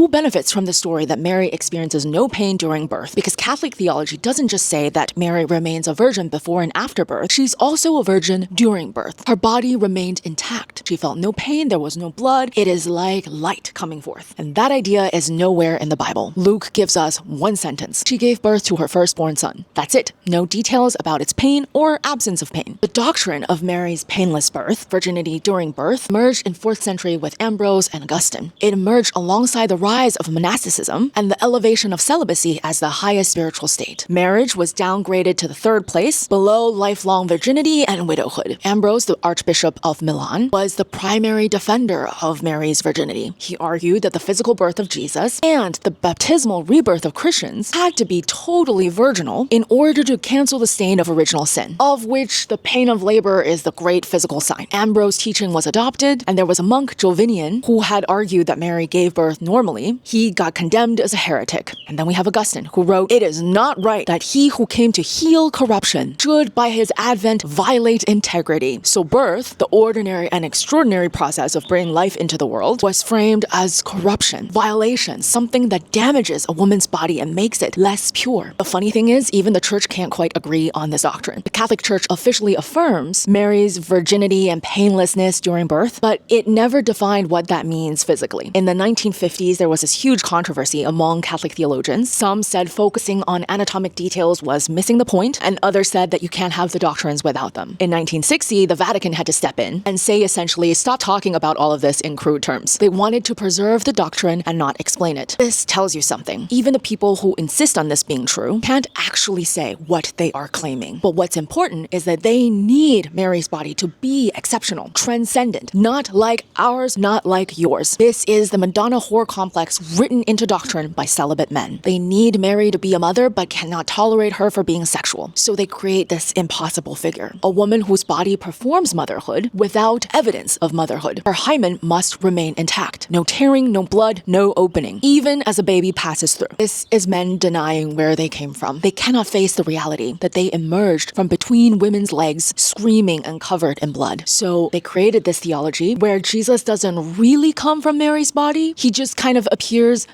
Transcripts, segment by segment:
Who benefits from the story that Mary experiences no pain during birth? Because Catholic theology doesn't just say that Mary remains a virgin before and after birth, she's also a virgin during birth. Her body remained intact. She felt no pain, there was no blood. It is like light coming forth. And that idea is nowhere in the Bible. Luke gives us one sentence. She gave birth to her firstborn son. That's it. No details about its pain or absence of pain. The doctrine of Mary's painless birth, virginity during birth, emerged in 4th century with Ambrose and Augustine. It emerged alongside the rise of monasticism and the elevation of celibacy as the highest spiritual state. Marriage was downgraded to the 3rd place, below lifelong virginity and widowhood. Ambrose, the Archbishop of Milan, was the primary defender of Mary's virginity. He argued that the physical birth of Jesus and the baptismal rebirth of Christians had to be totally virginal in order to cancel the stain of original sin, of which the pain of labor is the great physical sign. Ambrose's teaching was adopted, and there was a monk, Jovinian, who had argued that Mary gave birth normally. He got condemned as a heretic. And then we have Augustine, who wrote, "It is not right that he who came to heal corruption should by his advent violate integrity." So birth, the ordinary and extraordinary process of bringing life into the world, was framed as corruption, violation, something that damages a woman's body and makes it less pure. The funny thing is, even the church can't quite agree on this doctrine. The Catholic Church officially affirms Mary's virginity and painlessness during birth, but it never defined what that means physically. In the 1950s, there was this huge controversy among Catholic theologians. Some said focusing on anatomic details was missing the point, and others said that you can't have the doctrines without them. In 1960, the Vatican had to step in and say essentially, stop talking about all of this in crude terms. They wanted to preserve the doctrine and not explain it. This tells you something. Even the people who insist on this being true can't actually say what they are claiming. But what's important is that they need Mary's body to be exceptional, transcendent, not like ours, not like yours. This is the Madonna whore complex written into doctrine by celibate men. They need Mary to be a mother, but cannot tolerate her for being sexual. So they create this impossible figure, a woman whose body performs motherhood without evidence of motherhood. Her hymen must remain intact. No tearing, no blood, no opening, even as a baby passes through. This is men denying where they came from. They cannot face the reality that they emerged from between women's legs, screaming and covered in blood. So they created this theology where Jesus doesn't really come from Mary's body. He just kind of appears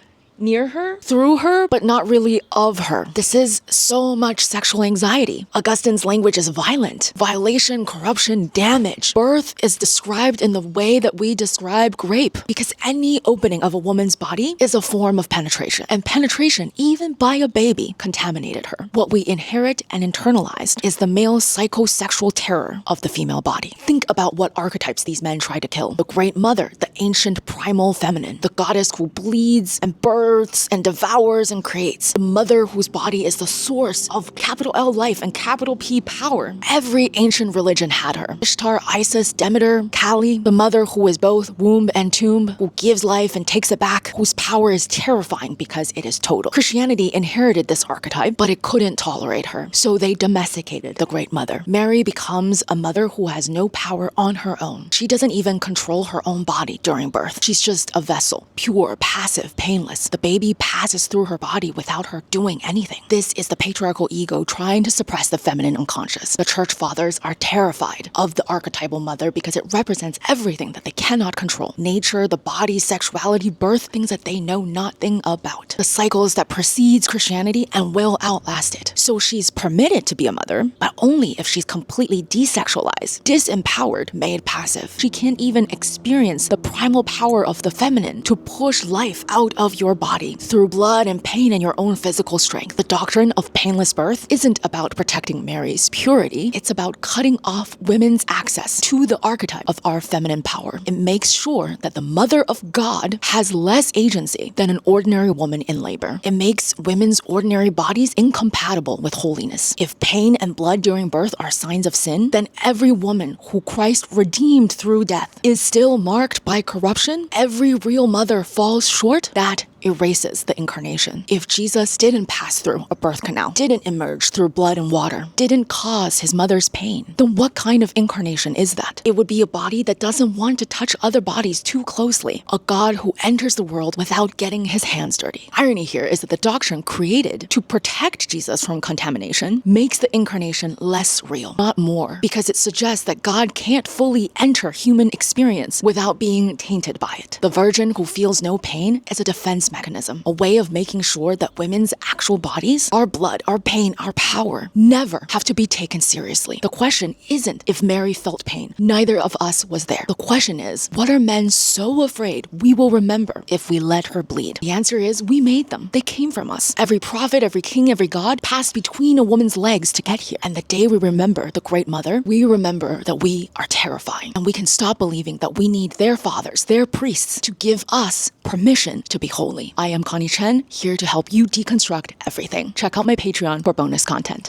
near her, through her, but not really of her. This is so much sexual anxiety. Augustine's language is violent. Violation, corruption, damage. Birth is described in the way that we describe grape, because any opening of a woman's body is a form of penetration. And penetration, even by a baby, contaminated her. What we inherit and internalized is the male psychosexual terror of the female body. Think about what archetypes these men try to kill. The great mother, the ancient primal feminine, the goddess who bleeds and births and devours and creates, the mother whose body is the source of capital L life and capital P power. Every ancient religion had her. Ishtar, Isis, Demeter, Kali, the mother who is both womb and tomb, who gives life and takes it back, whose power is terrifying because it is total. Christianity inherited this archetype, but it couldn't tolerate her, so they domesticated the great mother. Mary becomes a mother who has no power on her own. She doesn't even control her own body during birth. She's just a vessel, pure, passive, painless. The baby passes through her body without her doing anything. This is the patriarchal ego trying to suppress the feminine unconscious. The church fathers are terrified of the archetypal mother because it represents everything that they cannot control. Nature, the body, sexuality, birth, things that they know nothing about. The cycles that precedes Christianity and will outlast it. So she's permitted to be a mother, but only if she's completely desexualized, disempowered, made passive. She can't even experience the primal power of the feminine to push life out of your body through blood and pain and your own physical strength. The doctrine of painless birth isn't about protecting Mary's purity. It's about cutting off women's access to the archetype of our feminine power. It makes sure that the mother of God has less agency than an ordinary woman in labor. It makes women's ordinary bodies incompatible with holiness. If pain and blood during birth are signs of sin, then every woman who Christ redeemed through death is still marked by corruption. Every real mother falls short. That erases the incarnation. If Jesus didn't pass through a birth canal, didn't emerge through blood and water, didn't cause his mother's pain, then what kind of incarnation is that? It would be a body that doesn't want to touch other bodies too closely. A God who enters the world without getting his hands dirty. Irony here is that the doctrine created to protect Jesus from contamination makes the incarnation less real, not more, because it suggests that God can't fully enter human experience without being tainted by it. The virgin who feels no pain is a defense defense mechanism, a way of making sure that women's actual bodies, our blood, our pain, our power, never have to be taken seriously. The question isn't if Mary felt pain. Neither of us was there. The question is, what are men so afraid we will remember if we let her bleed? The answer is, we made them. They came from us. Every prophet, every king, every god passed between a woman's legs to get here. And the day we remember the Great Mother, we remember that we are terrifying. And we can stop believing that we need their fathers, their priests, to give us permission to be holy. I am Connie Chen, here to help you deconstruct everything. Check out my Patreon for bonus content.